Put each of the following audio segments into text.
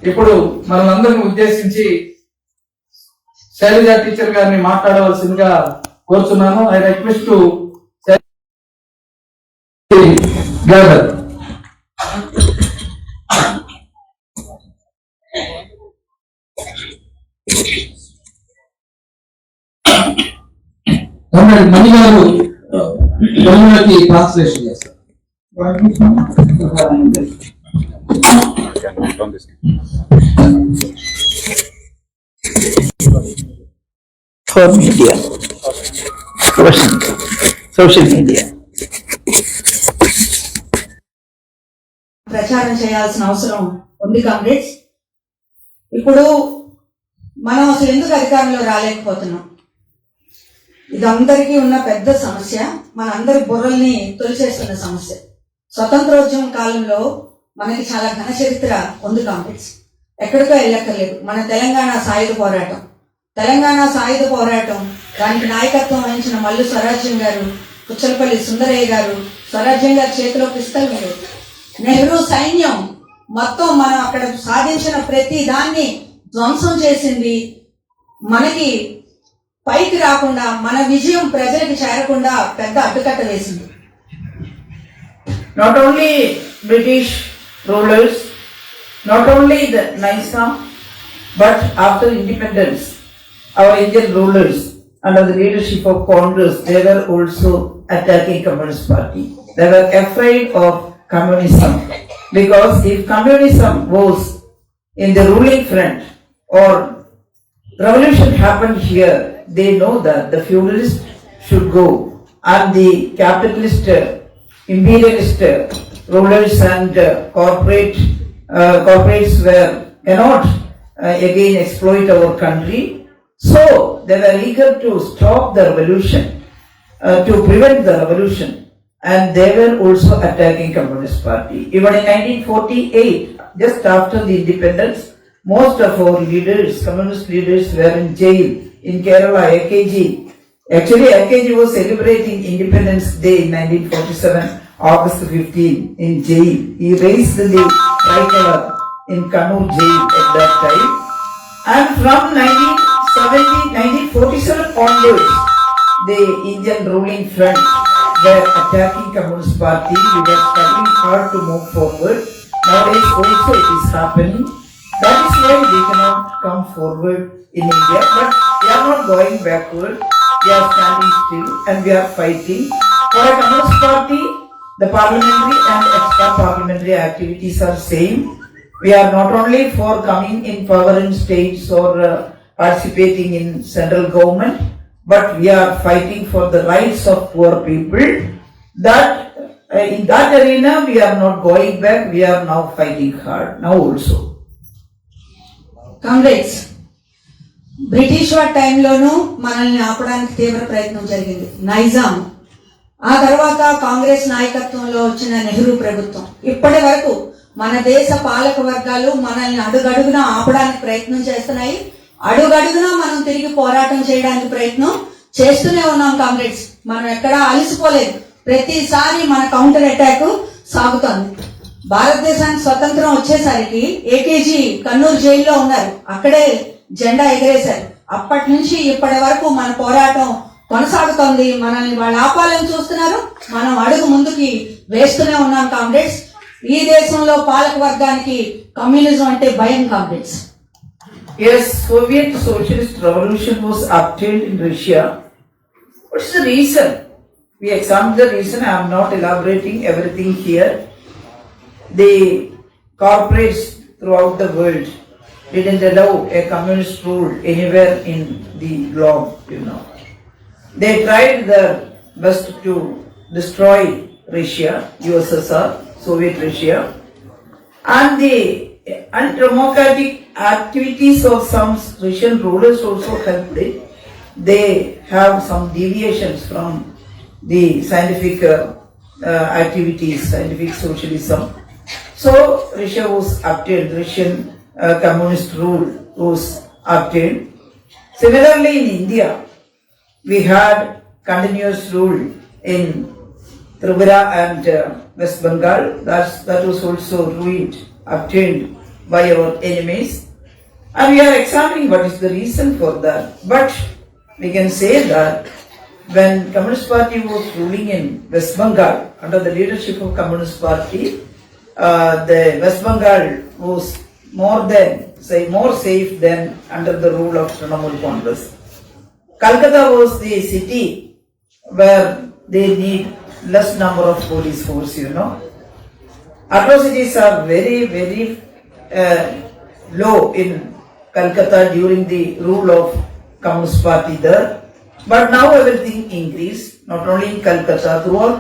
ఇప్పుడు మనందరిని ఉద్దేశించి శైలజ టీచర్ గారిని మాట్లాడవలసిందిగా కోరుతున్నాను. I request to gather. Mani గారు తెలుగులోకి ట్రాన్స్లేషన్ చేస్తారు. For media, social media. ప్రచారం చేయాల్సిన అవసరం ఉంది కామ్రేడ్స్. ఇప్పుడు మనం అసలు ఎందుకు అధికారంలో రాలేకపోతున్నాం? ఇది అందరికీ ఉన్న పెద్ద సమస్య, మన అందరి బుర్రల్ని తొలిచేస్తున్న సమస్య. స్వతంత్రోద్యమం కాలంలో మనకి చాలా ఘన చరిత్ర ఉంది కామ్రేడ్స్, ఎక్కడికో వెళ్ళక్కర్లేదు. మన తెలంగాణ సాయుధ పోరాటం దానికి నాయకత్వం వహించిన మల్లు స్వరాజ్యం గారు, పుచ్చలపల్లి సుందరయ్య గారు, స్వరాజ్యం గారి చేతిలో పిస్తల్ లేదు. నెహ్రూ సైన్యం మొత్తం మనం అక్కడ సాధించిన ప్రతి దాన్ని ధ్వంసం చేసింది. మనకి పైకి రాకుండా, మన విజయం ప్రజలకు చేరకుండా పెద్ద అడ్డుకట్ట వేసింది. Not only British rulers, not only the Nizam, but after independence, our Indian rulers under the leadership of Congress, they were also attacking Communist Party. They were afraid of communism, because if communism was in the ruling front or revolution happened here, they know that the feudalists should go and the capitalist, imperialist rulers and corporates cannot again exploit our country. So they were eager to stop the revolution, to prevent the revolution, and they were also attacking Communist Party. Even in 1948, just after the independence, most of our leaders, communist leaders, were in jail in Kerala. AKG, actually AKG was celebrating Independence Day in 1947, August 15, in jail. He raised the tricolor in Kannur jail at that time. And from 1947 onwards, the Indian ruling front were attacking Communist Party. We were struggling hard to move forward. Nowadays also it is happening. That is why we cannot come forward in India, but we are not going backward. We are standing still and we are fighting. For a Communist Party, the parliamentary and extra parliamentary activities are same. We are not only for coming in power in states or participating in central government, but we are fighting for the rights of poor people. That in that arena we are not going back. We are now fighting hard now also. Comrades, British వారి టైంలోనూ మనల్ని ఆపడానికి తీవ్ర ప్రయత్నం జరిగింది, నైజాం. ఆ తర్వాత కాంగ్రెస్ నాయకత్వంలో వచ్చిన నెహ్రూ ప్రభుత్వం. ఇప్పటి వరకు మన దేశ పాలక వర్గాలు మనల్ని అడుగడుగునా ఆపడానికి ప్రయత్నం చేస్తున్నాయి. అడుగడుగునా మనం తిరిగి పోరాటం చేయడానికి ప్రయత్నం చేస్తూనే ఉన్నాం కామ్రేడ్స్. మనం ఎక్కడా అలసిపోలేదు. ప్రతిసారి మన కౌంటర్ అటాక్ సాగుతోంది. భారతదేశానికి స్వతంత్రం వచ్చేసరికి ఏకేజీ కన్నూరు జైల్లో ఉన్నారు, అక్కడే జెండా ఎగరేశారు. అప్పటి నుంచి ఇప్పటి వరకు మన పోరాటం కొనసాగుతోంది. మనల్ని వాళ్ళు ఆపాలని చూస్తున్నారు, మనం అడుగు ముందుకి వేస్తూనే ఉన్నాం కామ్రేడ్స్. ఈ దేశంలో పాలక వర్గానికి కమ్యూనిజం అంటే భయం comrades. Yes, Soviet Socialist Revolution was obtained in Russia. What is the reason? We examined the reason. I am not elaborating everything here. The corporates throughout the world didn't allow a communist rule anywhere in the globe, you know. They tried their best to destroy Russia, USSR, Soviet Russia, and the undemocratic activities of some Russian rulers also helped it. They have some deviations from the scientific activities, scientific socialism. So Russia was obtained, Russian communist rule was obtained. Similarly in India, we had continuous rule in Tripura and West Bengal. That was also ruined, obtained by our enemies, and we are examining what is the reason for that. But we can say that when Communist Party was ruling in West Bengal under the leadership of Communist Party, the West Bengal was more safe than under the rule of Trinamool Congress. Calcutta was the city where they need less number of police force, Atrocities are very low in Calcutta during the rule of Communist Party there. But now everything increased, not only in Calcutta, throughout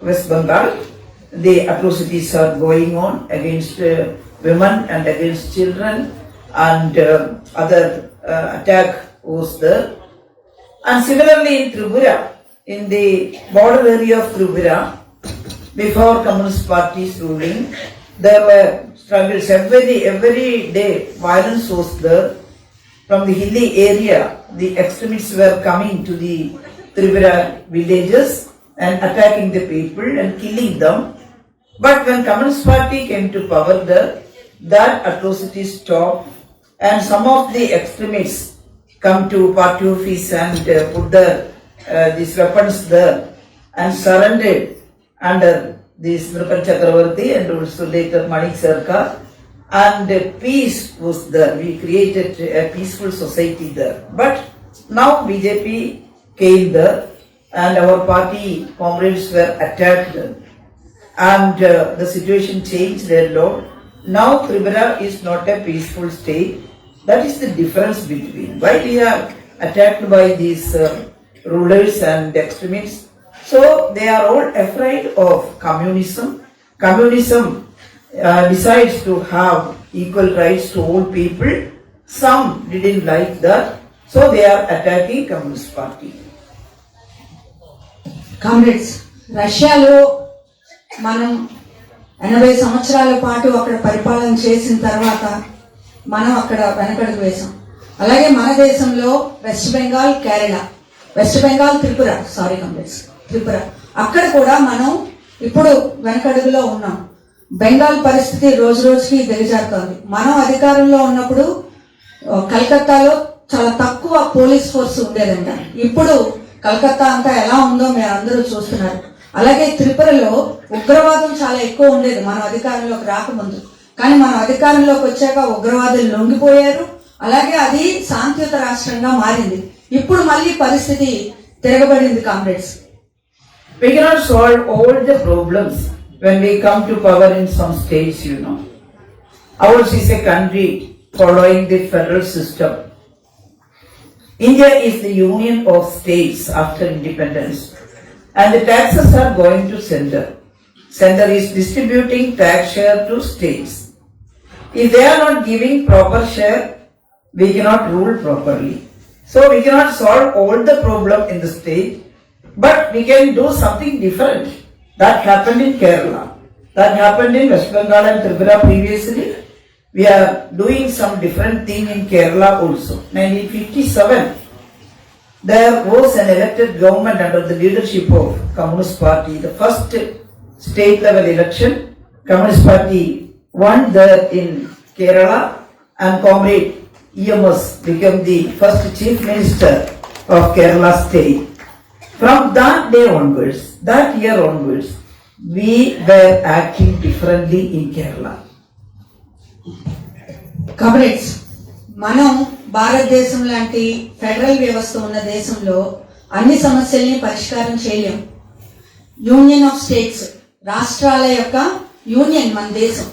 West Bengal, the atrocities are going on against women and against children, and other attack was there. And similarly in Tripura, in the border area of Tripura, before Communist Party's ruling, there were struggles every day. Violence was there. From the hilly area, the extremists were coming to the Tripura villages and attacking the people and killing them. But when Communist Party came to power there, that atrocity stopped, and some of the extremists come to party office and put these weapons there and surrendered under this Nripan Chakravarti and also later Manik Sarkar, and peace was there. We created a peaceful society there. But now BJP came there and our party comrades were attacked, and the situation changed a lot. Now Tripura is not a peaceful state. That is the difference between why we are attacked by these rulers and extremists. So they are all afraid of communism. Communism decides to have equal rights to all people. Some didn't like that, so they are attacking Communist Party. Comrades, రష్యాలో మనం 80 సంవత్సరాల పాటు అక్కడ పరిపాలన చేసిన తర్వాత మనం అక్కడ వెనకడుగు వేసాం. అలాగే మన దేశంలో వెస్ట్ బెంగాల్, కేరళ, త్రిపుర అక్కడ కూడా మనం ఇప్పుడు వెనకడుగులో ఉన్నాం. బెంగాల్ పరిస్థితి రోజు రోజుకి దిగజారుతోంది. మనం అధికారంలో ఉన్నప్పుడు కలకత్తాలో చాలా తక్కువ పోలీస్ ఫోర్స్ ఉండేదంట. ఇప్పుడు కలకత్తా అంతా ఎలా ఉందో మీరు అందరూ చూస్తున్నారు. అలాగే త్రిపురలో ఉగ్రవాదం చాలా ఎక్కువ ఉండేది మనం అధికారంలోకి రాకముందు. కానీ మనం అధికారంలోకి వచ్చాక ఉగ్రవాదులు లొంగిపోయారు. అలాగే అది శాంతియుత రాష్ట్రంగా మారింది. ఇప్పుడు మళ్ళీ పరిస్థితి తిరగబడింది. Comrades, we cannot solve all the problems when we come to power in some states, Ours is a country following the federal system. India is the union of states after independence, and the taxes are going to center. Center is distributing tax share to states. If they are not giving proper share, we cannot rule properly. So we cannot solve all the problem in the state, but we can do something different. That happened in Kerala. That happened in West Bengal and Tripura previously. We are doing some different thing in Kerala also. 1957, there was an elected government under the leadership of Communist Party. The first state level election, Communist Party won there in Kerala, and Comrade EMS became the first chief minister of Kerala state. From that day onwards, that year onwards, we were acting differently in Kerala. Comrades, మనం భారతదేశం లాంటి federal వ్యవస్థ ఉన్న దేశంలో అన్ని సమస్యల్ని పరిష్కారం చేయలేం. యూనియన్ ఆఫ్ స్టేట్స్, రాష్ట్రాల యొక్క యూనియన్ మన దేశం.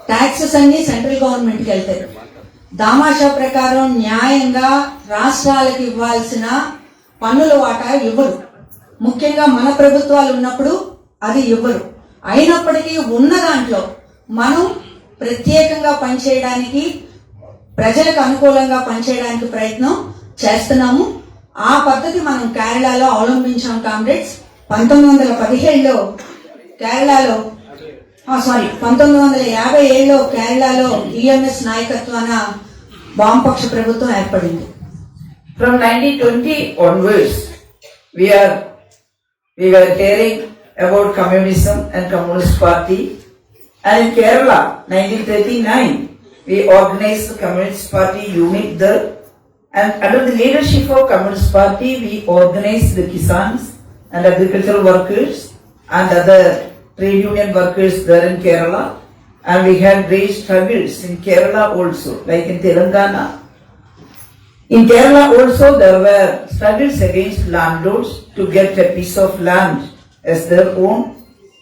ట్యాక్సెస్ అన్ని సెంట్రల్ గవర్నమెంట్కి వెళ్తాయి. దామాషా ప్రకారం న్యాయంగా రాష్ట్రాలకు ఇవ్వాల్సిన పన్నుల వాటా ఇవ్వరు. ముఖ్యంగా మన ప్రభుత్వాలు ఉన్నప్పుడు అది ఇవ్వరు. అయినప్పటికీ ఉన్న దాంట్లో మనం ప్రత్యేకంగా పనిచేయడానికి, ప్రజలకు అనుకూలంగా పనిచేయడానికి ప్రయత్నం చేస్తున్నాము. ఆ పద్ధతి మనం కేరళలో అవలంబించాం. కామ్రేడ్స్, 1917లో కేరళలో 1957లో కేరళలో ఈఎంఎస్ నాయకత్వాన వామపక్ష ప్రభుత్వం ఏర్పడింది. From 1920 onwards, we were hearing about communism and Communist Party, And in Kerala, 1939, we organized the Communist Party unit there. And under the leadership of Communist Party, we organized the Kisans and agricultural workers and other trade union workers there in Kerala. And we had great struggles in Kerala also, like in Telangana. In Kerala also there were struggles against landlords to get a piece of land as their own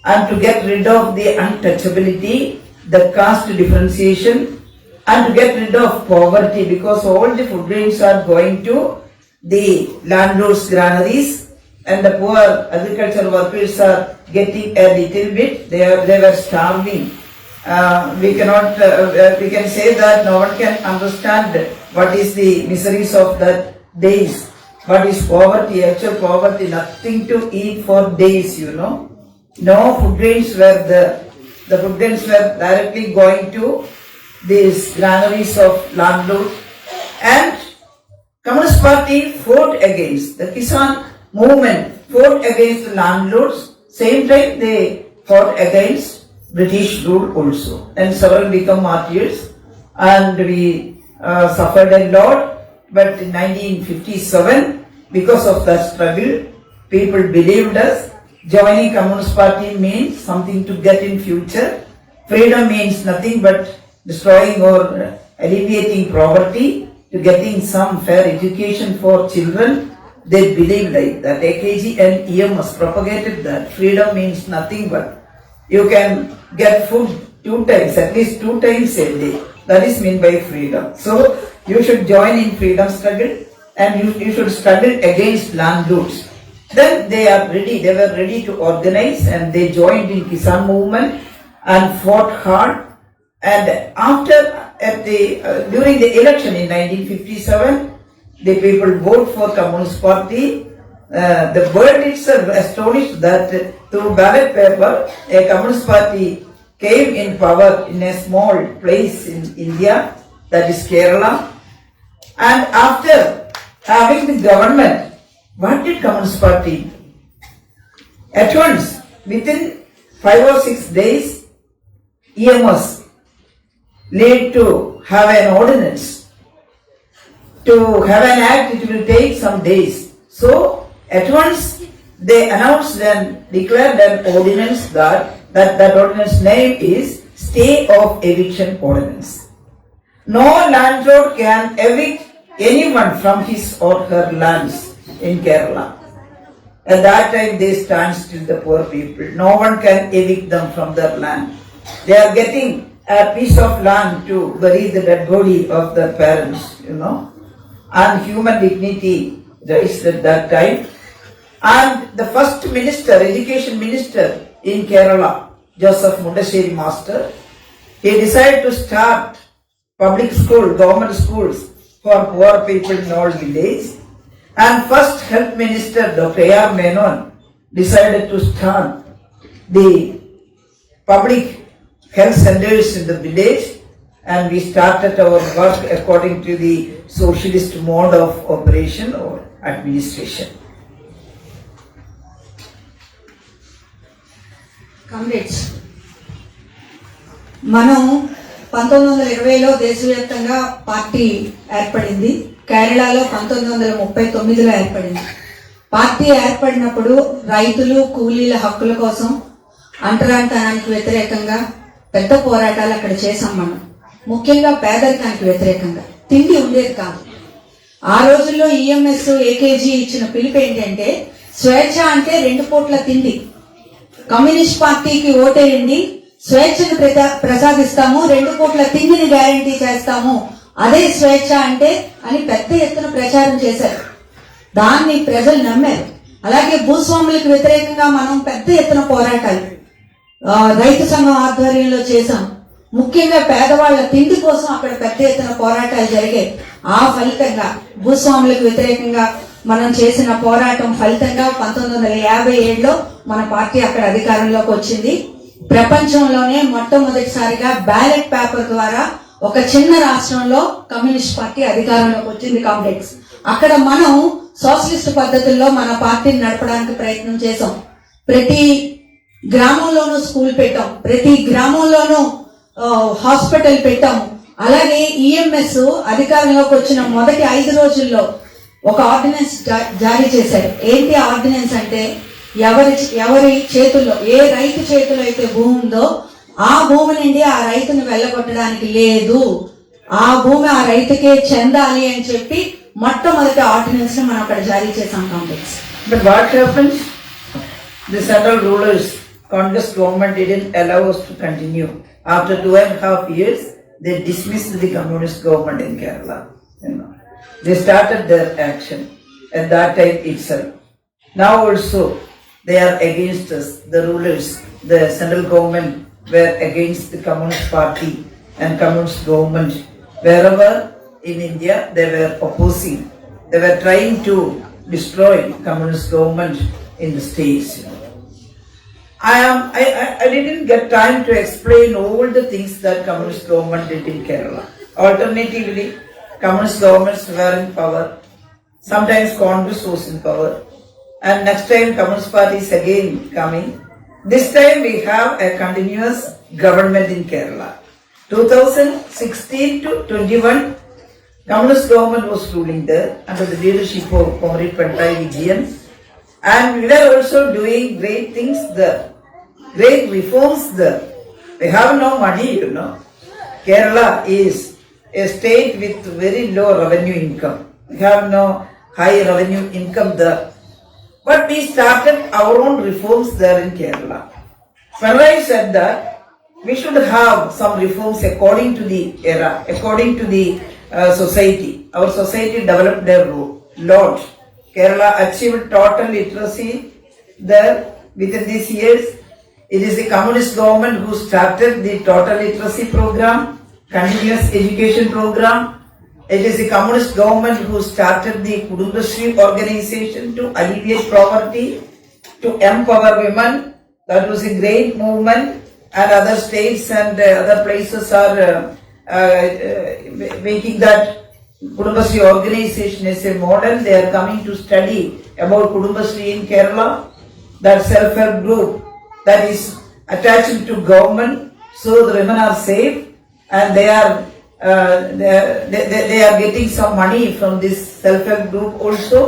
and to get rid of the untouchability, the caste differentiation, and to get rid of poverty, because all the food grains are going to the landlords' granaries and the poor agricultural workers are getting a little bit. They were starving. We can say that no one can understand what is the miseries of that days. What is poverty? Actual poverty, nothing to eat for days, you know. No food grains were there. The food grains were directly going to these granaries of landlords. And Communist Party fought against, the Kisan movement fought against the landlords. Same time they fought against British rule also. And several become martyrs and we suffered a lot. But in 1957, because of that struggle, people believed us. Joining Communist Party means something to get in future. Freedom means nothing but destroying or alleviating poverty, to getting some fair education for children. They believed like that. AKG and EMS propagated that. Freedom means nothing but you can get food 2 times, at least 2 times a day. That is meant by freedom. So you should join in freedom struggle and you should struggle against landlords. Then they were ready to organize and they joined in Kisan movement and fought hard. And during the election in 1957, the people vote for Communist Party. The world itself astonished that through ballot paper, a Communist Party came in power in a small place in India, that is Kerala. And after having the government, what did Communist Party do? At once, within 5 or 6 days, EMS need to have an ordinance. To have an act, it will take some days. So, at once, they announced and declared an ordinance that ordinance name is Stay of Eviction Ordinance. No landlord can evict anyone from his or her lands in Kerala. At that time, they stand still, the poor people. No one can evict them from their land. They are getting a piece of land to bury the dead body of their parents, you know. And human dignity raised at that time. And the first minister, education minister in Kerala, Joseph Mundasheri Master, he decided to start public school, government schools for poor people in all villages. And first health minister, Dr. A.R. Menon, decided to start the public health centers in the village, and we started our work according to the socialist mode of operation or administration. Comrades, మనం 1920లో దేశవ్యాప్తంగా party ఏర్పడింది. కేరళలో 1939లో ఏర్పడింది. Party ఏర్పడినప్పుడు రైతులు కూలీల హక్కుల కోసం, అంటరానితనానికి వ్యతిరేకంగా పెద్ద పోరాటాలు అక్కడ చేశాం మనం. ముఖ్యంగా పేదరికానికి వ్యతిరేకంగా. తిండి ఉండేది కాదు. ఆ రోజుల్లో ఈఎంఎస్, ఏకేజీ ఇచ్చిన పిలుపు ఏంటంటే స్వేచ్ఛ అంటే 2 పూట్ల తిండి. కమ్యూనిస్ట్ పార్టీకి ఓటేయండి, స్వేచ్ఛను ప్రసాదిస్తాము, 2 పూట్ల తిండిని గ్యారంటీ చేస్తాము, అదే స్వేచ్ఛ అంటే అని పెద్ద ఎత్తున ప్రచారం చేశారు. దాన్ని ప్రజలు నమ్మారు. అలాగే భూస్వాములకు వ్యతిరేకంగా మనం పెద్ద ఎత్తున పోరాటాలు రైతు సంఘం ఆధ్వర్యంలో చేశాం. ముఖ్యంగా పేదవాళ్ల తిండి కోసం అక్కడ పెద్ద ఎత్తున పోరాటాలు జరిగాయి. ఆ ఫలితంగా భూస్వాములకు వ్యతిరేకంగా మనం చేసిన పోరాటం ఫలితంగా 1957లో మన పార్టీ అక్కడ అధికారంలోకి వచ్చింది. ప్రపంచంలోనే మొట్టమొదటిసారిగా బ్యాలెట్ పేపర్ ద్వారా ఒక చిన్న రాష్ట్రంలో కమ్యూనిస్ట్ పార్టీ అధికారంలోకి వచ్చింది. కామ్రేడ్స్, అక్కడ మనం సోషలిస్ట్ పద్ధతుల్లో మన పార్టీని నడపడానికి ప్రయత్నం చేశాం. ప్రతి గ్రామంలోనూ స్కూల్ పెట్టాం, ప్రతి గ్రామంలోనూ హాస్పిటల్ పెట్టాము. అలాగే ఈఎంఎస్ అధికారంలోకి వచ్చిన మొదటి 5 రోజుల్లో ఒక ఆర్డినెన్స్ జారీ చేశారు. ఏంటి ఆర్డినెన్స్ అంటే, ఎవరి చేతుల్లో, ఏ రైతు చేతిలో అయితే భూమి ఉందో ఆ భూమి నుండి ఆ రైతును వెళ్ళగొట్టడానికి లేదు, ఆ భూమి ఆ రైతుకే చెందాలి అని చెప్పి మొట్టమొదటి ఆర్డినెన్స్ ని మనం అక్కడ జారీ చేసాం Congress. But what happens? The central rulers, Congress government didn't allow us to continue. After 2.5 years, they dismissed the communist government in Kerala. They started their action at that time itself. Now also, they are against us. The rulers, the central government were against the Communist Party and Communist government. Wherever in India, they were opposing. They were trying to destroy Communist government in the states. I didn't get time to explain all the things that Communist government did in Kerala. Alternatively, Communist governments were in power. Sometimes Congress was in power. And next time Communist Party is again coming. This time we have a continuous government in Kerala. 2016 to 21, Communist government was ruling there under the leadership of Comrade Pinarayi Vijayan. And we were also doing great things there, great reforms there. We have no money, Kerala is a state with very low revenue income. We have no high revenue income there. But we started our own reforms there in Kerala. Pinarayi said that we should have some reforms according to the era, according to the society. Our society developed a lot. Kerala achieved total literacy there within these years. It is the communist government who started the total literacy program, continuous education program. It is the communist government who started the Kudumbashree organization to alleviate poverty, to empower women. That was a great movement, and other states and other places are making that Kudumbashree organization is a model. They are coming to study about Kudumbashree in Kerala, that self-help group that is attached to government, so the women are safe and they are getting some money from this self-help group also.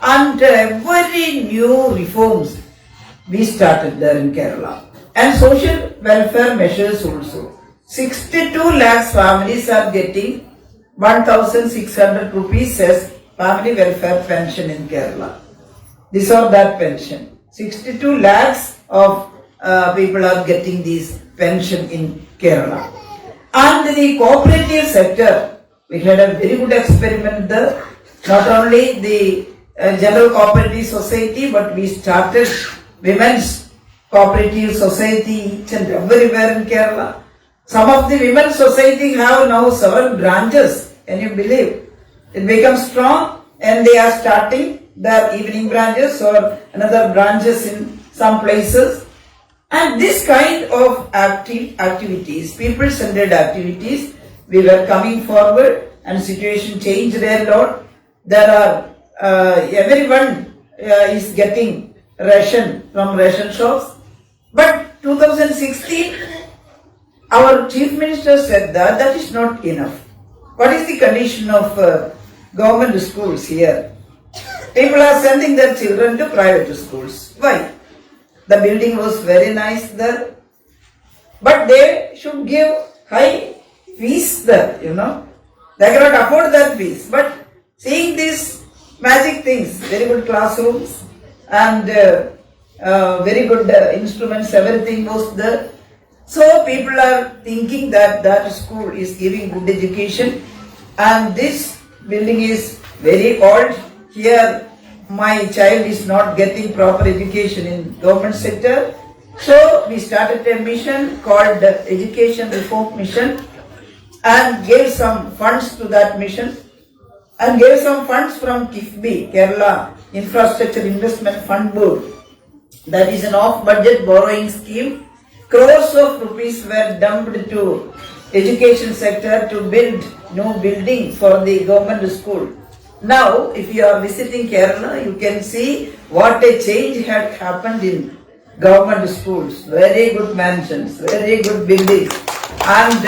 And very new reforms we started there in Kerala. And social welfare measures also. 62 lakhs families are getting 1,600 rupees as family welfare pension in Kerala. This or that pension. 62 lakhs of people are getting this pension in Kerala. And the cooperative sector, we had a very good experiment there. Not only the general cooperative society, but we started women's cooperative society each and everywhere in Kerala. Some of the women's society have now several branches. Can you believe? It becomes strong and they are starting their evening branches or another branches in some places. And this kind of activities, people-centered activities, we were coming forward and situation changed a lot. There are, everyone is getting ration from ration shops. But 2016, our Chief Minister said that that is not enough. What is the condition of government schools here? People are sending their children to private schools. Why? The building was very nice there, but they should give high fees there, They cannot afford that fees. But seeing these magic things, very good classrooms and very good instruments, everything was there. So people are thinking that that school is giving good education, and this building is very old. Here my child is not getting proper education in government sector. So we started a mission called Education Reform Mission and gave some funds to that mission and gave some funds from KIFBI, Kerala Infrastructure Investment Fund Board. That is an off-budget borrowing scheme. Crores of rupees were dumped to education sector to build new building for the government school. Now, if you are visiting Kerala, you can see what a change had happened in government schools, very good mansions, very good buildings, and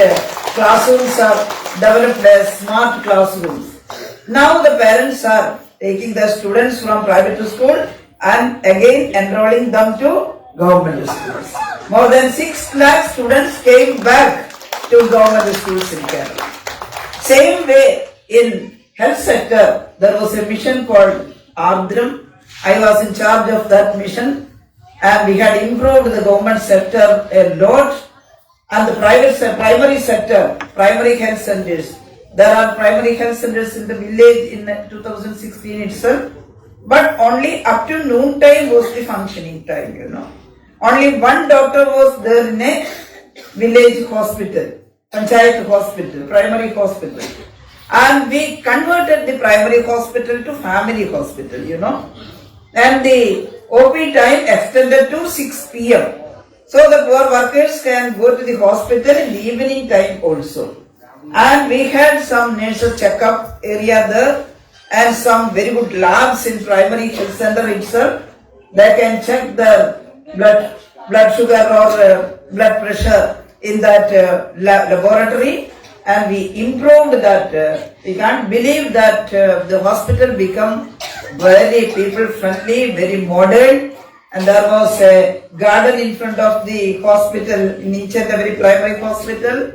classrooms are developed as smart classrooms. Now the parents are taking the students from private school and again enrolling them to government schools. More than 6 lakh students came back to government schools in Kerala. Same way in health sector, there was a mission called Ardram. I was in charge of that mission and we had improved the government sector a lot. And the primary sector, primary health centers. There are primary health centers in the village in 2016 itself. But only up to noon time was the functioning time, you know. Only one doctor was there in a village hospital, panchayat hospital, primary hospital. And we converted the primary hospital to family hospital, you know. And the OP time extended to 6 p.m. So the poor workers can go to the hospital in the evening time also. And we had some nurses check-up area there and some very good labs in primary health center itself. They can check the blood sugar or blood pressure in that laboratory. And we improved that. We can't believe that the hospital become very people friendly, very modern. And there was a garden in front of the hospital in each and every primary hospital.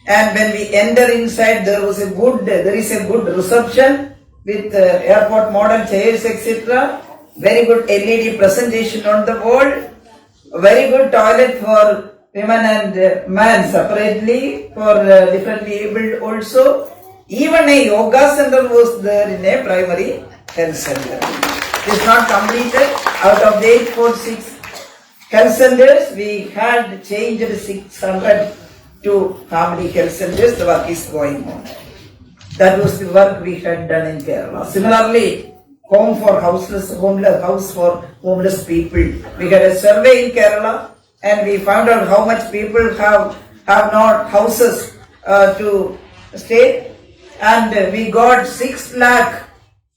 And when we enter inside, there is a good reception with airport model chairs, etc. Very good LED presentation on the wall. Very good toilet for women and men separately, for differently abled also. Even a yoga center was there in a primary health center. It is not completed. Out of the 846 health centers, we had changed 600 to family health centers. The work is going on. That was the work we had done in Kerala. Similarly, home for house for homeless people. We had a survey in Kerala and we found out how much people have not houses to stay. And we got 6 lakh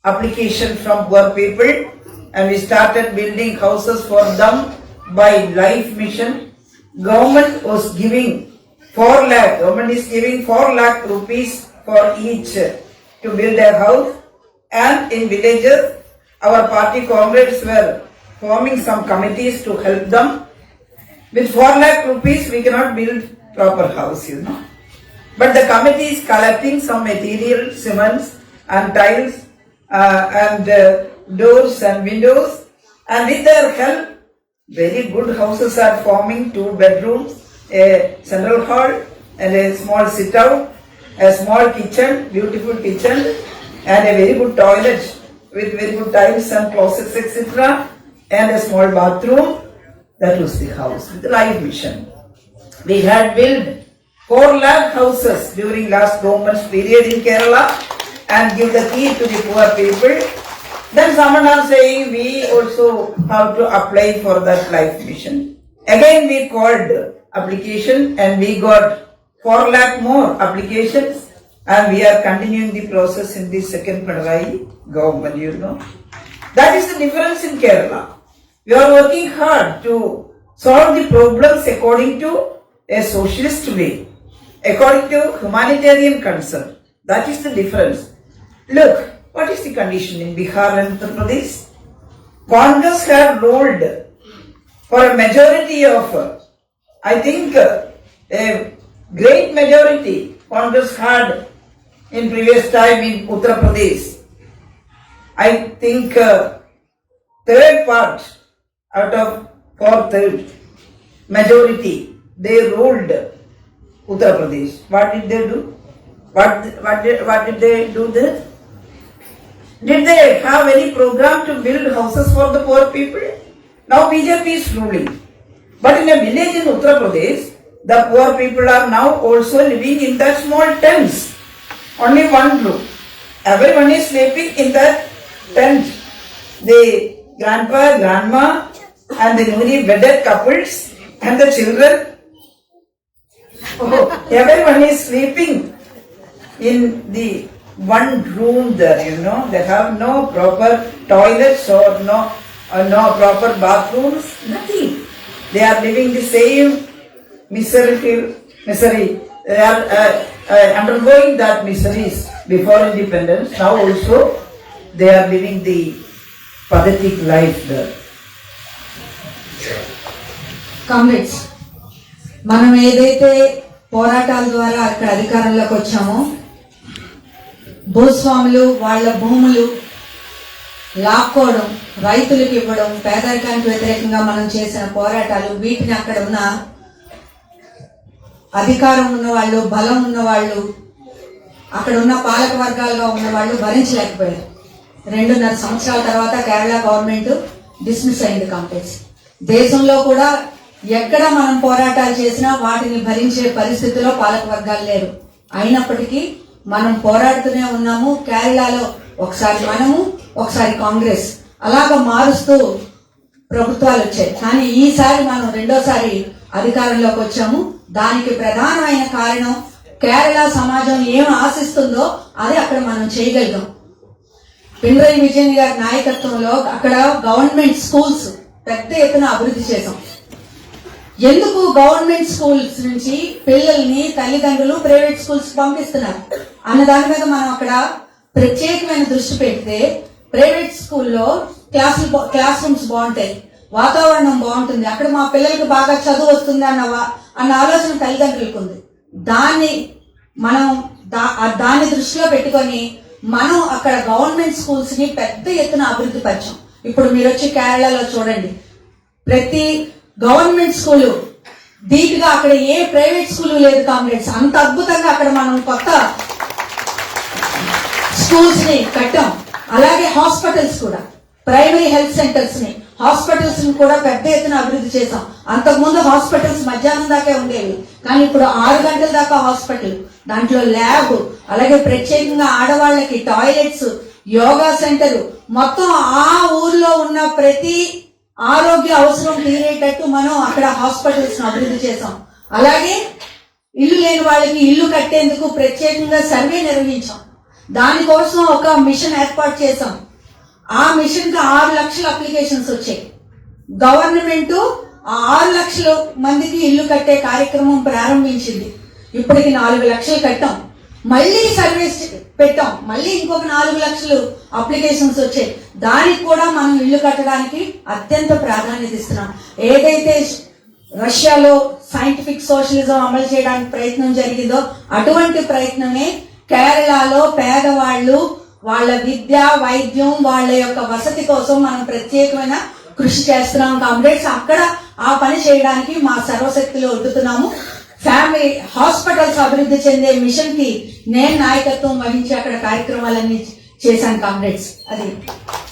application from poor people and we started building houses for them by Life Mission. Government was giving 4 lakh, government is giving 4 lakh rupees for each to build a house. And in villages, our party comrades were forming some committees to help them. With 4 lakh rupees, we cannot build proper house, you know. But the committee is collecting some material, cements and tiles and doors and windows, and with their help, very good houses are forming. 2 bedrooms, a central hall and a small sit out, a small kitchen, beautiful kitchen, and a very good toilet with very good tiles and closets, etc. and a small bathroom. That was the house with the Life Mission. We had built 4 lakh houses during last government's period in Kerala and give the key to the poor people. Then someone are saying we also have to apply for that Life Mission. Again we called application and we got 4 lakh more applications and we are continuing the process in the second Pinarayi government, you know. That is the difference in Kerala. We are working hard to solve the problems according to a socialist way, according to humanitarian concern. That is the difference. Look, what is the condition in Bihar and Uttar Pradesh? Congress had ruled for a majority of, I think, a great majority Congress had in previous time in Uttar Pradesh. I think third part out of 4/3 majority, they ruled Uttar Pradesh. What did they do? What did they do there? Did they have any program to build houses for the poor people? Now BJP is ruling. But in a village in Uttar Pradesh, the poor people are now also living in that small tents. Only one room. Everyone is sleeping in that tent. The grandpa, grandma, and the newly wedded couples and the children. Everyone is sleeping in the one room there, you know. They have no proper toilets or no proper bathrooms, nothing. They are living the same misery. They are undergoing that miseries before independence. Now also they are living the pathetic life there. Comrades, మనం ఏదైతే పోరాటాల ద్వారా అక్కడ అధికారంలోకి వచ్చామో, భూస్వాములు వాళ్ళ భూములు లాక్కోవడం, రైతులకు ఇవ్వడం, పేదరికానికి వ్యతిరేకంగా మనం చేసిన పోరాటాలు, వీటిని అక్కడ ఉన్న అధికారం ఉన్నవాళ్ళు, బలం ఉన్నవాళ్ళు, అక్కడ ఉన్న పాలక వర్గాలుగా ఉన్న వాళ్ళు భరించలేకపోయారు. 2.5 సంవత్సరాల తర్వాత కేరళ గవర్నమెంట్ డిస్మిస్ అయింది కాంప్లెక్స్. దేశంలో కూడా ఎక్కడ మనం పోరాటాలు చేసినా వాటిని భరించే పరిస్థితిలో పాలక వర్గాలు లేరు. అయినప్పటికీ మనం పోరాడుతూనే ఉన్నాము. కేరళలో ఒకసారి మనము, ఒకసారి కాంగ్రెస్, అలాగ మారుస్తూ ప్రభుత్వాలు వచ్చాయి. కానీ ఈసారి మనం రెండోసారి అధికారంలోకి వచ్చాము. దానికి ప్రధానమైన కారణం కేరళ సమాజం ఏం ఆశిస్తుందో అది అక్కడ మనం చేయగలిగాం. పినరయి విజయన్ గారి నాయకత్వంలో అక్కడ గవర్నమెంట్ స్కూల్స్ పెద్ద ఎత్తున అభివృద్ధి చేశాం. ఎందుకు గవర్నమెంట్ స్కూల్స్ నుంచి పిల్లల్ని తల్లిదండ్రులు ప్రైవేట్ స్కూల్స్ పంపిస్తున్నారు అన్న దాని మీద మనం అక్కడ ప్రత్యేకమైన దృష్టి పెడితే, ప్రైవేట్ స్కూల్లో క్లాస్ రూమ్స్ బాగుంటాయి, వాతావరణం బాగుంటుంది, అక్కడ మా పిల్లలకి బాగా చదువు వస్తుంది అన్న ఆలోచన తల్లిదండ్రులకు ఉంది. దాన్ని దృష్టిలో పెట్టుకొని మనం అక్కడ గవర్నమెంట్ స్కూల్స్ ని పెద్ద ఎత్తున అభివృద్ధి పరిచాం. ఇప్పుడు మీరు వచ్చి కేరళలో చూడండి, ప్రతి గవర్నమెంట్ స్కూలు ధీటుగా అక్కడ ఏ ప్రైవేట్ స్కూల్ లేదు కామ్రేడ్స్. అంత అద్భుతంగా అక్కడ మనం కొత్త స్కూల్స్ ని కట్టాం. అలాగే హాస్పిటల్స్ కూడా, ప్రైమరీ హెల్త్ సెంటర్స్ ని, హాస్పిటల్స్ ని కూడా పెద్ద ఎత్తున అభివృద్ధి చేశాం. అంతకుముందు హాస్పిటల్స్ మధ్యాహ్నం దాకా ఉండేవి, కానీ ఇప్పుడు 6 గంటల దాకా హాస్పిటల్, దాంట్లో ల్యాబ్, అలాగే ప్రత్యేకంగా ఆడవాళ్ళకి టాయిలెట్స్, యోగా సెంటర్, మొత్తం ఆ ఊర్లో ఉన్న ప్రతి ఆరోగ్య అవసరం తీరేటట్టు మనం అక్కడ హాస్పిటల్స్ అభివృద్ధి చేశాం. అలాగే ఇల్లు లేని వాళ్ళకి ఇల్లు కట్టేందుకు ప్రత్యేకంగా సర్వే నిర్వహించాం. దానికోసం ఒక మిషన్ ఏర్పాటు చేశాం. ఆ మిషన్ కి 6 లక్షల అప్లికేషన్స్ వచ్చాయి. గవర్నమెంట్ 6 లక్షల మందికి ఇల్లు కట్టే కార్యక్రమం ప్రారంభించింది. ఇప్పటికి 4 లక్షలు కట్టాం. మళ్ళీ సర్వీస్ పెట్టాం, మళ్ళీ ఇంకొక 4 లక్షలు అప్లికేషన్స్ వచ్చాయి. దానికి కూడా మనం ఇల్లు కట్టడానికి అత్యంత ప్రాధాన్యత ఇస్తున్నాం. ఏదైతే రష్యాలో సైంటిఫిక్ సోషలిజం అమలు చేయడానికి ప్రయత్నం జరిగిందో అటువంటి ప్రయత్నమే కేరళలో పేదవాళ్ళు వాళ్ళ విద్య, వైద్యం, వాళ్ళ యొక్క వసతి కోసం మనం ప్రత్యేకమైన కృషి చేస్తున్నాం కామ్రేడ్స్. అక్కడ ఆ పని చేయడానికి మా సర్వశక్తిలో ఒడ్డుతున్నాము. ఫ్యామిలీ హాస్పిటల్స్ అభివృద్ధి చెందే మిషన్ కి నేను నాయకత్వం వహించి అక్కడ కార్యక్రమాలన్నీ చేశాను కామ్రేడ్స్. అది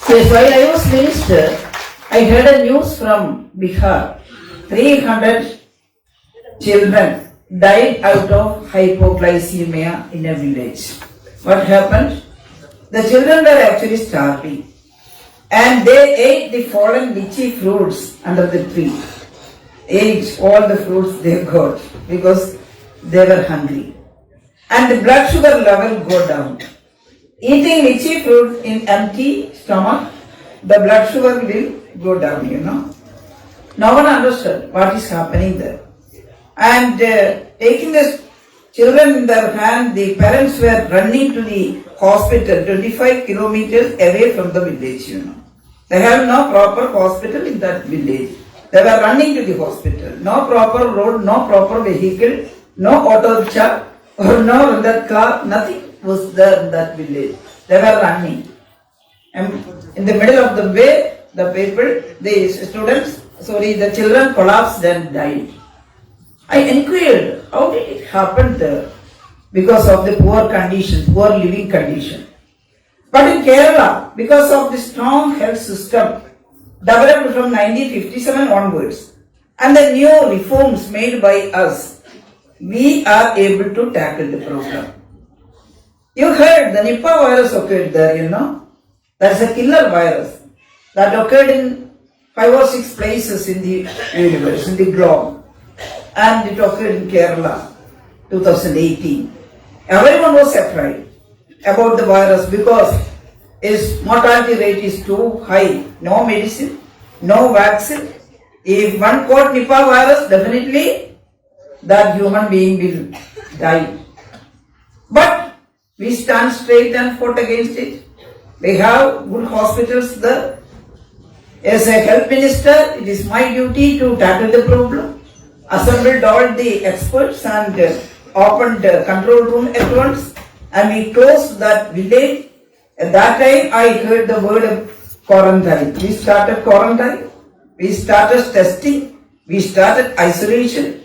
Yes, while I was minister, I heard a news from Bihar. 300 children died out of hypoglycemia in a village. What happened? The children were actually starving and they ate the fallen lychee fruits under the tree. Ate all the fruits they got because they were hungry. And the blood sugar level go down. Eating lychee fruit in empty stomach, the blood sugar will go down, you know. No one understood what is happening there. And taking the children in their hand, the parents were running to the hospital 25 kilometers away from the village, you know. They have no proper hospital in that village. They were running to the hospital. No proper road, no proper vehicle, no auto rickshaw or no that car, nothing was there in that village. They were running. And in the middle of the way, the children collapsed and died. I inquired, how did it happen there? Because of the poor condition, poor living condition. But in Kerala, because of the strong health system developed from 1957 onwards and the new reforms made by us, we are able to tackle the problem. You heard the Nipah virus occurred there, you know. That's a killer virus that occurred in 5 or 6 places in the universe, in the globe. And it occurred in Kerala, 2018. Everyone was afraid about the virus because its mortality rate is too high. No medicine, no vaccine. If one caught Nipah virus, definitely that human being will die. But we stand straight and fought against it. We have good hospitals there. As a health minister, it is my duty to tackle the problem. Assembled all the experts and opened the control room at once, and we closed that village. At that time, I heard the word of quarantine. We started quarantine. We started testing. We started isolation.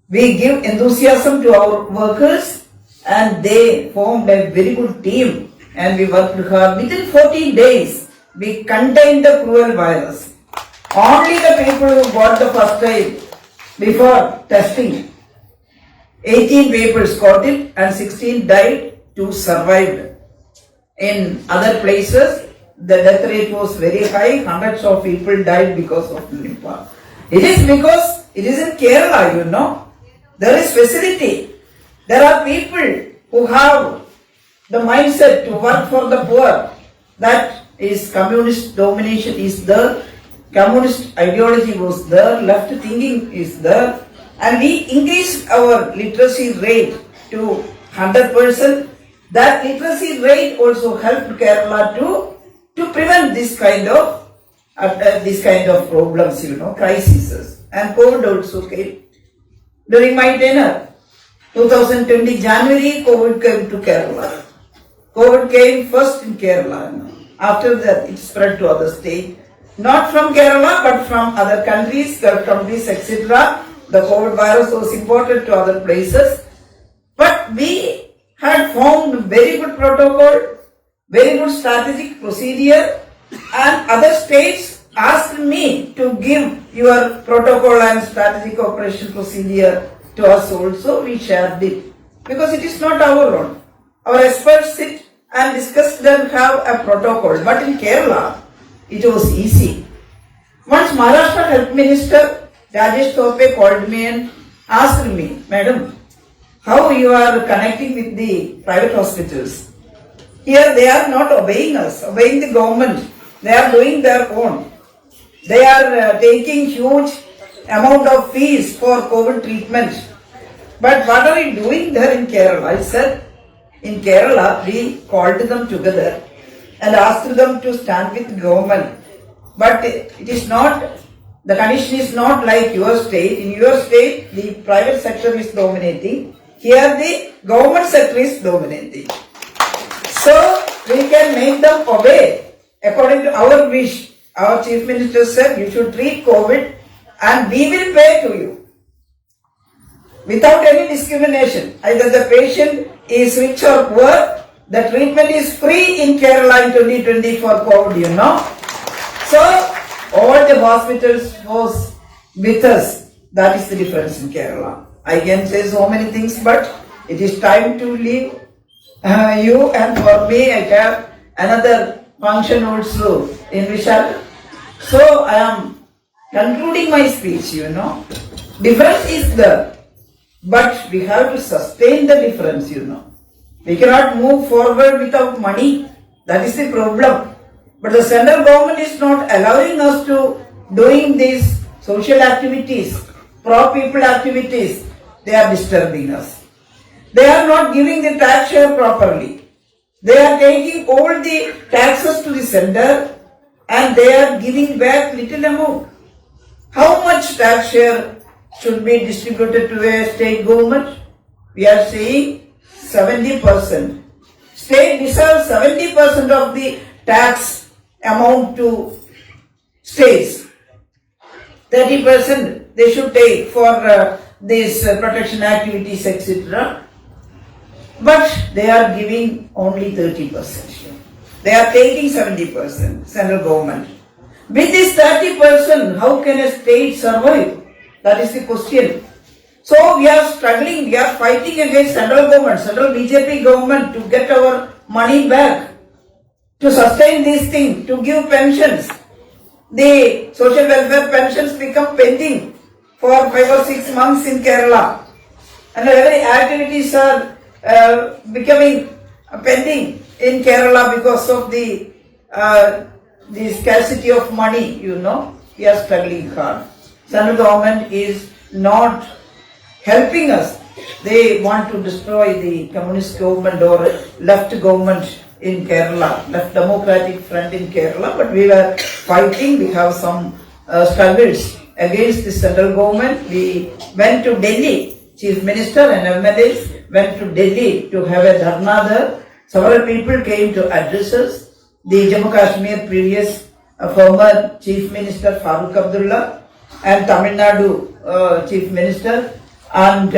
We give enthusiasm to our workers, and they formed a very good team, and we worked hard. Within 14 days, we contained the cruel virus. Only the people who got the first aid before testing, 18 people got it and 16 died, 2 survived. In other places, the death rate was very high, hundreds of people died because of Nipah. It is because it is in Kerala, you know. There is facility. There are people who have the mindset to work for the poor. That is communist domination is there. Communist ideology was there. Left thinking is there. And we increased our literacy rate to 100%. That literacy rate also helped Kerala to prevent this kind of problems, you know, crises. And COVID also came. During my tenure, 2020 January, COVID came to Kerala. COVID came first in Kerala. After that, it spread to other states. Not from Kerala, but from other countries, Gulf countries, etc. The COVID virus was imported to other places. But we had formed very good protocol, very good strategic procedure, and other states asked me to give your protocol and strategic operation procedure to us also. We shared it because it is not our own. Our experts sit and discuss and have a protocol. But in Kerala, it was easy. Once Maharashtra Health Minister Rajesh Tope called me and asked me, Madam, how you are connecting with the private hospitals? Here they are not obeying us, obeying the government. They are doing their own. They are taking huge amount of fees for COVID treatment. But what are we doing there in Kerala? I said, in Kerala, we called them together and asked them to stand with government. But it is not, the condition is not like your state. In your state, the private sector is dominating. Here, the government sector is dominating. So, we can make them obey according to our wish. Our Chief Minister said, you should treat COVID and we will pay to you. Without any discrimination, either the patient is rich or poor, the treatment is free in Kerala in 2020 for COVID, you know. So, all the hospitals was with us. That is the difference in Kerala. I can say so many things, but it is time to leave you, and for me, I have another function also in Vishal. So, I am concluding my speech, you know. Difference is there. But we have to sustain the difference, you know. We cannot move forward without money. That is the problem. But the central government is not allowing us to doing these social activities, pro-people activities. They are disturbing us. They are not giving the tax share properly. They are taking all the taxes to the center and they are giving back little amount. How much tax share should be distributed to a state government? We are saying 70%. State deserves 70% of the tax amount to states. 30% they should take for these protection activities, etc. But they are giving only 30%. They are taking 70%, central government. With this 30%, how can a state survive? That is the question. So we are struggling, we are fighting against central government, central BJP government to get our money back, to sustain this thing, to give pensions. The social welfare pensions become pending for 5 or 6 months in Kerala. And every activities are becoming pending in Kerala because of the scarcity of money, you know. We are struggling hard. central government is not helping us. They want to destroy the communist government or left government in Kerala, left democratic front in Kerala, but we were fighting. We have some struggles against the central government. We went to Delhi, Chief Minister and MLAs went to Delhi to have a dharna there. Several people came to address us. The Jammu Kashmir previous former Chief Minister Farooq Abdullah and Tamil Nadu Chief Minister and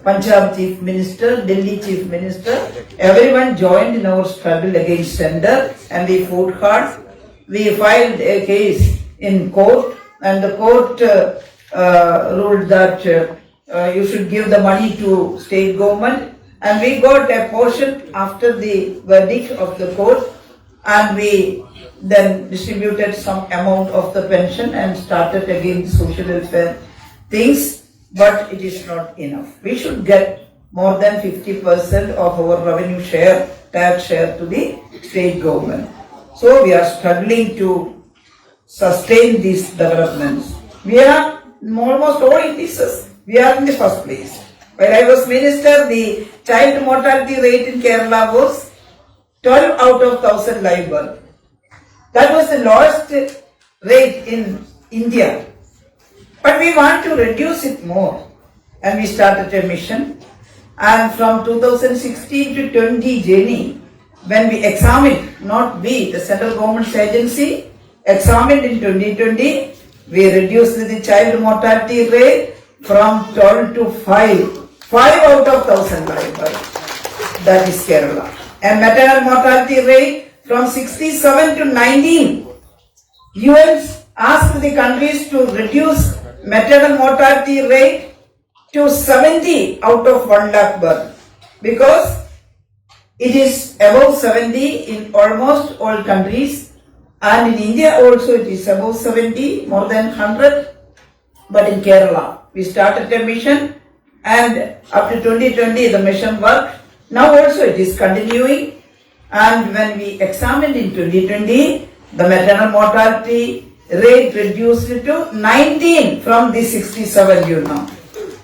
Punjab Chief Minister, Delhi Chief Minister, everyone joined in our struggle against center and we fought hard. We filed a case in court and the court ruled that you should give the money to state government, and we got a portion after the verdict of the court, and we then distributed some amount of the pension and started again social welfare things, but it is not enough. We should get more than 50% of our revenue share, tax share to the state government. So we are struggling to sustain these developments. We are almost all indices. We are in the first place. While I was minister, the child mortality rate in Kerala was 12 out of 1,000 live birth. That was the lowest rate in India. But we want to reduce it more. And we started a mission. And from 2016 to 20 journey, when we examined, not we, the central government's agency, examined in 2020, we reduced the child mortality rate from 12 to 5. 5 out of 1,000 live birth. That is Kerala. And maternal mortality rate from 67 to 19. UN asked the countries to reduce maternal mortality rate to 70 out of 1 lakh birth, because it is above 70 in almost all countries, and in India also it is above 70, more than 100, but in Kerala we started a mission and up to 2020 the mission worked. Now also it is continuing, and when we examined in 2020, the maternal mortality rate reduced to 19 from the 67, you know.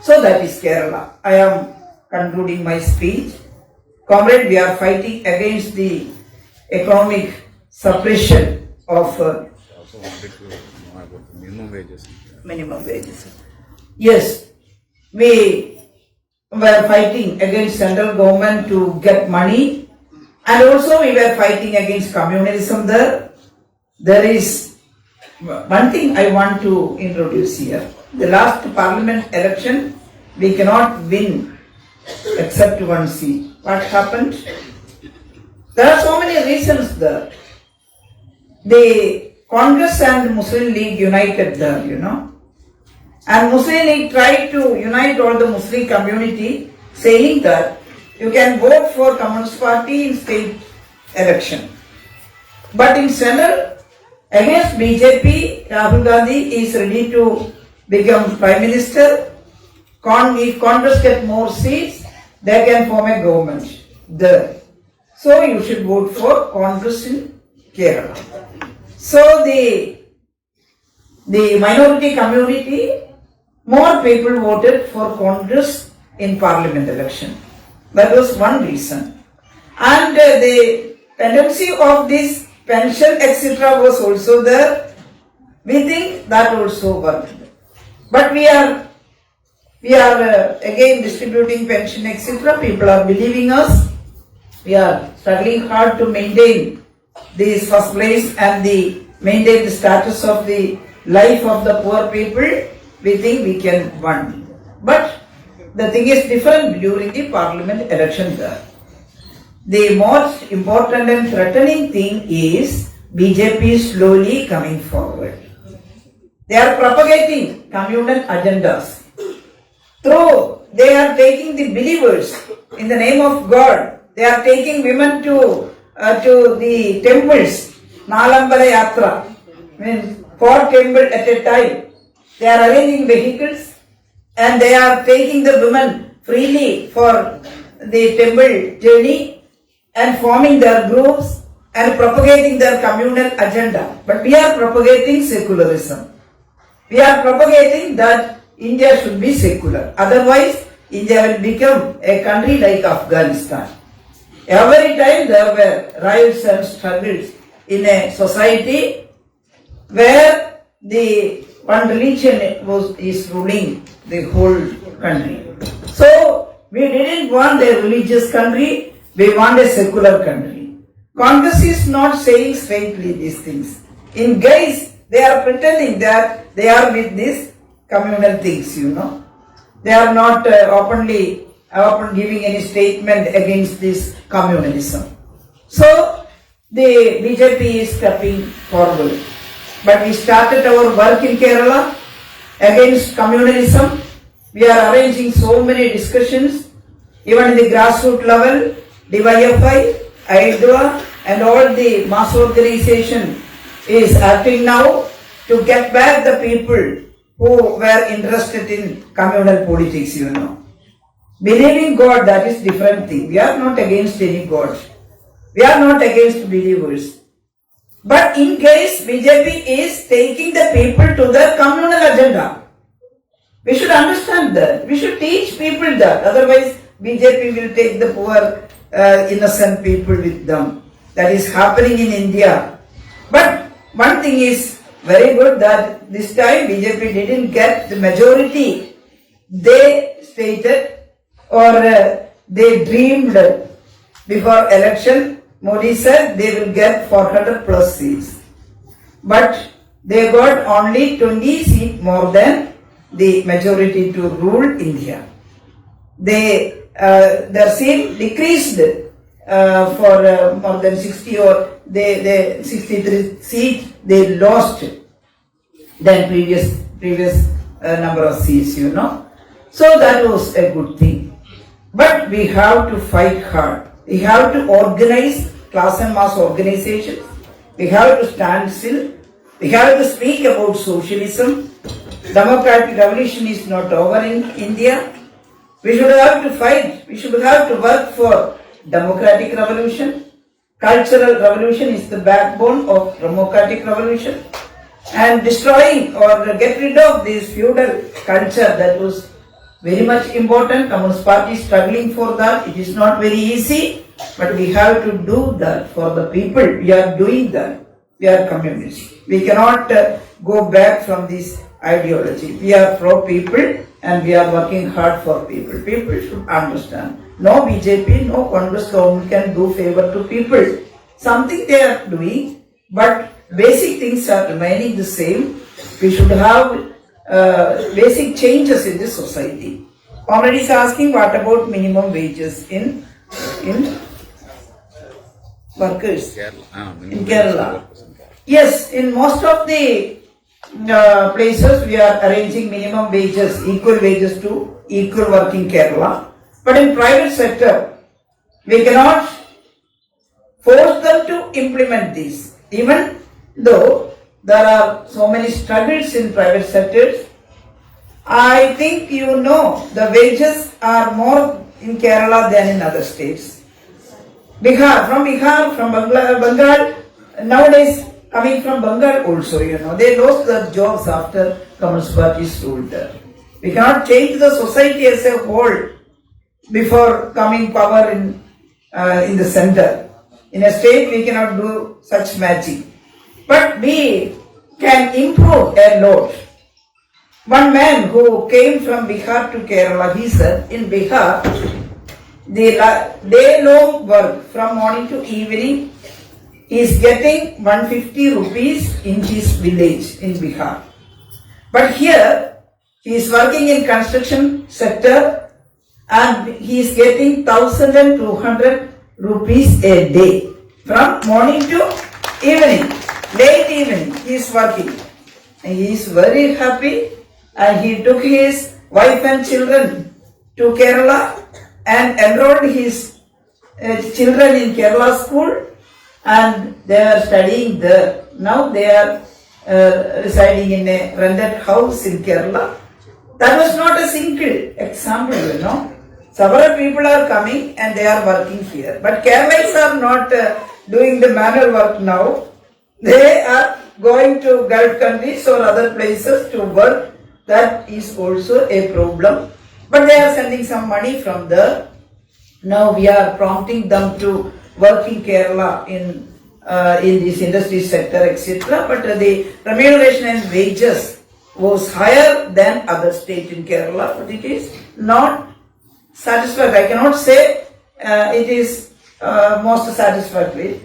So that is Kerala. I am concluding my speech. Comrade, we are fighting against the economic suppression of Also wanted to know about the minimum wages. minimum wages. Yes, we were fighting against central government to get money, and also we were fighting against communalism there. There is one thing I want to introduce here. The last parliament election, we cannot win except one seat. What happened? There are so many reasons there. The Congress and Muslim League united there, you know. And Muslim League tried to unite all the Muslim community, saying that you can vote for Communist Party in state election. But in central, against BJP, Rahul Gandhi is ready to become Prime Minister. If Congress get more seats, they can form a government there. So you should vote for Congress in Kerala. So the minority community, more people voted for Congress in parliament election. That was one reason. And the tendency of this pension etc. was also there. We think that also worked. But we are again distributing pension etc. People are believing us. We are struggling hard to maintain this first place and maintain the status of the life of the poor people. We think we can win. But the thing is different during the parliament election there. The most important and threatening thing is BJP slowly coming forward. They are propagating communal agendas. Through they are taking the believers in the name of God. They are taking women to the temples, Nalambala Yatra, I mean 4 temples at a time. They are arranging vehicles and they are taking the women freely for the temple journey and forming their groups and propagating their communal agenda. But we are propagating secularism. We are propagating that India should be secular. Otherwise, India will become a country like Afghanistan. Every time there were riots and struggles in a society where the one religion is ruling the whole country. So we didn't want a religious country, we want a secular country. Congress is not saying straightly these things. In guise, they are pretending that they are with these communal things, They are not openly giving any statement against this communalism. So the BJP is stepping forward. But we started our work in Kerala against communalism. We are arranging so many discussions, even in the grassroots level, DYFI, IDWA, and all the mass organization is acting now to get back the people who were interested in communal politics, Believing God, that is different thing. We are not against any God. We are not against believers. But in case BJP is taking the people to the communal agenda, we should understand that. We should teach people that. Otherwise, BJP will take the poor, innocent people with them. That is happening in India. But one thing is very good that this time BJP didn't get the majority they stated or they dreamed before election. Modi said they will get 400 plus seats. But they got only 20 seats more than the majority to rule India. Their seat decreased for more than 60 or they 63 seats they lost than previous number of seats, So that was a good thing. But we have to fight hard. We have to organize class and mass organizations. We have to stand still. We have to speak about socialism. Democratic revolution is not over in India. We should have to fight. We should have to work for democratic revolution. Cultural revolution is the backbone of democratic revolution. And destroying or get rid of this feudal culture, that was very much important. Communist Party is struggling for that. It is not very easy, but we have to do that for the people. We are doing that. We are communists. We cannot go back from this ideology. We are pro people and we are working hard for people. People should understand. No BJP, no Congress government can do favor to people. Something they are doing, but basic things are remaining the same. We should have basic changes in the society. Already is asking what about minimum wages in workers in Kerala. Yes, in most of the places we are arranging minimum wages, equal wages to equal work in Kerala. But in private sector, we cannot force them to implement this. Even though there are so many struggles in private sectors, I think the wages are more in Kerala than in other states. Bihar, from Bengal, nowadays coming from Bengal also, they lost their jobs after Communist Party's ruled there. We cannot change the society as a whole before coming power in the center. In a state, we cannot do such magic. But we can improve a lot. One man who came from Bihar to Kerala, he said, in Bihar, the day-long work from morning to evening is getting 150 rupees in his village in Bihar. But here, he is working in construction sector and he is getting 1,200 rupees a day from morning to evening. Late evening, he is working. And he is very happy and he took his wife and children to Kerala and enrolled his children in Kerala school and they are studying there. Now they are residing in a rented house in Kerala. That was not a single example, Several people are coming and they are working here. But Keralites are not doing the manual work now. They are going to Gulf countries or other places to work. That is also a problem. But they are sending some money from there. Now we are prompting them to work in Kerala in this industry sector, etc. But the remuneration and wages was higher than other state in Kerala, but it is not satisfactory. I cannot say it is most satisfactory.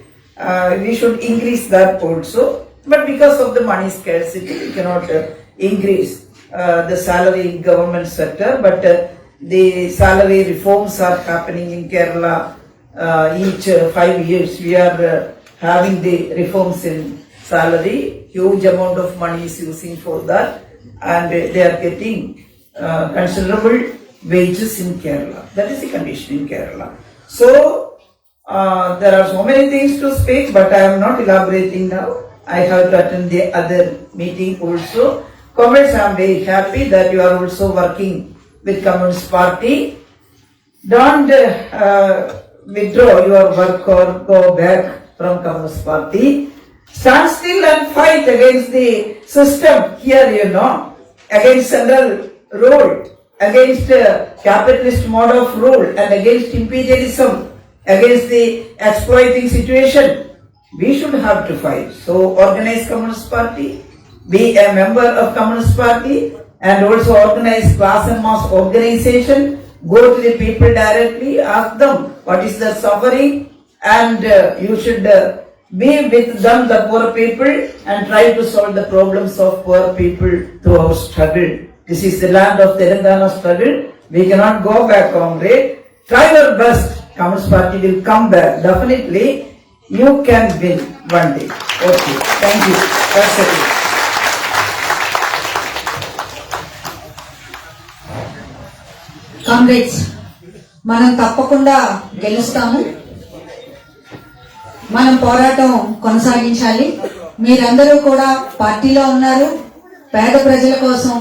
We should increase that also, but because of the money scarcity, we cannot increase the salary in government sector. But the salary reforms are happening in Kerala each 5 years. We are having the reforms in salary. Huge amount of money is using for that, and they are getting considerable wages in Kerala. That is the condition in Kerala. So there are so many things to speak, but I am not elaborating now. I have to attend the other meeting also. Comrades, I am very happy that you are also working with Communist Party. Don't withdraw your work or go back from Communist Party. Stand still and fight against the system here, against central rule, against capitalist mode of rule, and against imperialism, against the exploiting situation. We should have to fight. So organize Communist Party, be a member of Communist Party, and also organize class and mass organization. Go to the people directly, ask them what is their suffering, and you should be with them, the poor people, and try to solve the problems of poor people through our struggle. This is the land of Telangana struggle. We cannot go back, comrade. Try your best. Communist Party will come back. Definitely, you can win one day. Okay, thank you. That's it. Comrades, మనం తప్పకుండా గెలుస్తాము. మనం పోరాటం కొనసాగించాలి. మీరందరూ కూడా పార్టీలో ఉన్నారు, పేద ప్రజల కోసం,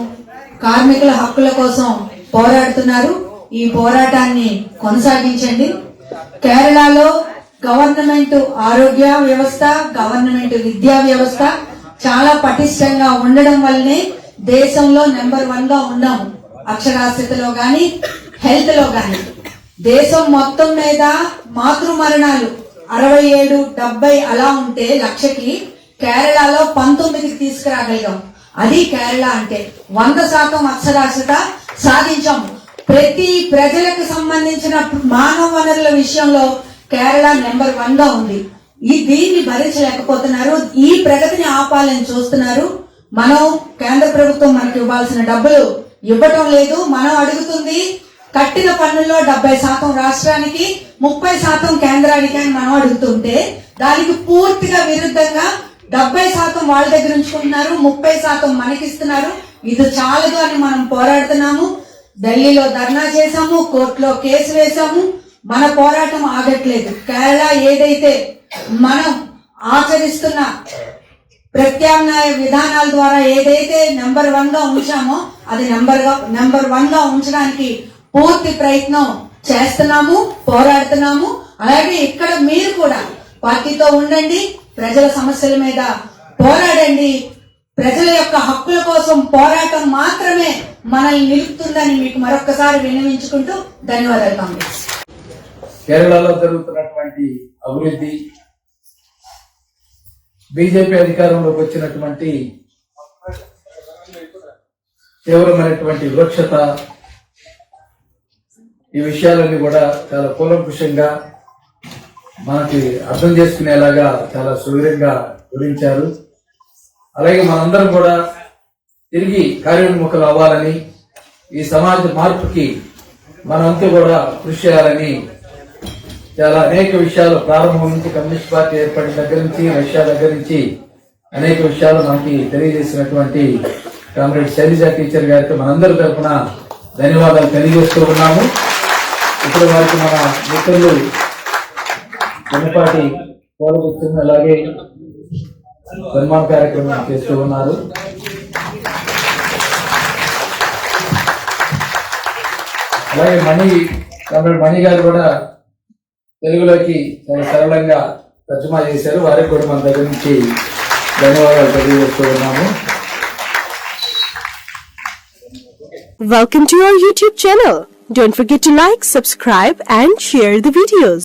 కార్మికుల హక్కుల కోసం పోరాడుతున్నారు. ఈ పోరాటాన్ని కొనసాగించండి. కేరళలో గవర్నమెంట్ ఆరోగ్య వ్యవస్థ, గవర్నమెంట్ విద్యా వ్యవస్థ చాలా పటిష్టంగా ఉండడం వల్లనే దేశంలో నెంబర్ 1 గా ఉన్నాము. అక్షరాస్యతలో గాని, హెల్త్ లో గాని. దేశం మొత్తం మీద మాతృ మరణాలు 67-70 అలా ఉంటే లక్షకి, కేరళలో 19కి తీసుకురాగలిగాం. అది కేరళ అంటే 100% అక్షరాస్యత సాధించాము. ప్రతి ప్రజలకు సంబంధించిన మానవ వనరుల విషయంలో కేరళ నెంబర్ 1 గా ఉంది. దీన్ని భరించలేకపోతున్నారు. ఈ ప్రగతిని ఆపాలని చూస్తున్నారు. మనం కేంద్ర ప్రభుత్వం మనకి ఇవ్వాల్సిన డబ్బులు ఇవ్వటం లేదు. మనం అడుగుతుంది కట్టిన పన్నుల్లో 70% రాష్ట్రానికి, 30% కేంద్రానికి అని మనం అడుగుతుంటే, దానికి పూర్తిగా విరుద్ధంగా 70% వాళ్ళ దగ్గర ఉంచుకుంటున్నారు, 30% మనకిస్తున్నారు. ఇది చాలదు అని మనం పోరాడుతున్నాము. ఢిల్లీలో ధర్నా చేశాము, కోర్టులో కేసు వేశాము. మన పోరాటం ఆగట్లేదు. కేరళ ఏదైతే మనం ఆచరిస్తున్న ప్రత్యామ్నాయ విధానాల ద్వారా ఏదైతే నెంబర్ 1 గా ఉంచామో, అది నెంబర్ 1 గా ఉంచడానికి పూర్తి ప్రయత్నం చేస్తున్నాము, పోరాడుతున్నాము. అలాగే ఇక్కడ మీరు కూడా పార్టీతో ఉండండి, ప్రజల సమస్యల మీద పోరాడండి. ప్రజల యొక్క హక్కుల కోసం పోరాటం మాత్రమే మనల్ని నిలుపుతుందని మీకు మరొకసారి విన్నవించుకుంటూ ధన్యవాదాలు. కాంగ్రెస్ కేరళలో జరుగుతున్నటువంటి అభివృద్ధి, బీజేపీ అధికారంలోకి వచ్చినటువంటి తీవ్రమైనటువంటి వివక్షత, ఈ విషయాలన్నీ కూడా చాలా కూలంకుషంగా మనకి అర్థం చేసుకునేలాగా చాలా సువిరంగా వివరించారు. అలాగే మనందరం కూడా తిరిగి కార్యోన్ముఖులు అవ్వాలని, ఈ సమాజ మార్పుకి మనంతా కూడా కృషి చేయాలని చాలా అనేక విషయాలు ప్రారంభం నుంచి, కమ్యూనిస్ట్ పార్టీ ఏర్పడిన దగ్గర నుంచి, రష్యా దగ్గర నుంచి అనేక విషయాలు మనకి తెలియజేసినటువంటి కామ్రేడ్ శైలజ టీచర్ గారికి మనందరి తరఫున ధన్యవాదాలు తెలియజేస్తూ ఉన్నాము. ఇప్పుడు వారికి మన మిత్రులు చిన్నపాటి పోలగుర్తున్న అలాగే సన్మాన కార్యక్రమం చేస్తూ ఉన్నారు. అలాగే కామ్రేడ్ మణి గారు కూడా తెలుగులోకి చాలా సరళంగా తర్జుమా చేశారు. వారికి కూడా మన దగ్గర నుంచి ధన్యవాదాలు తెలియజేస్తూ ఉన్నాము. Welcome to our YouTube channel. Don't forget to like, subscribe and share the videos.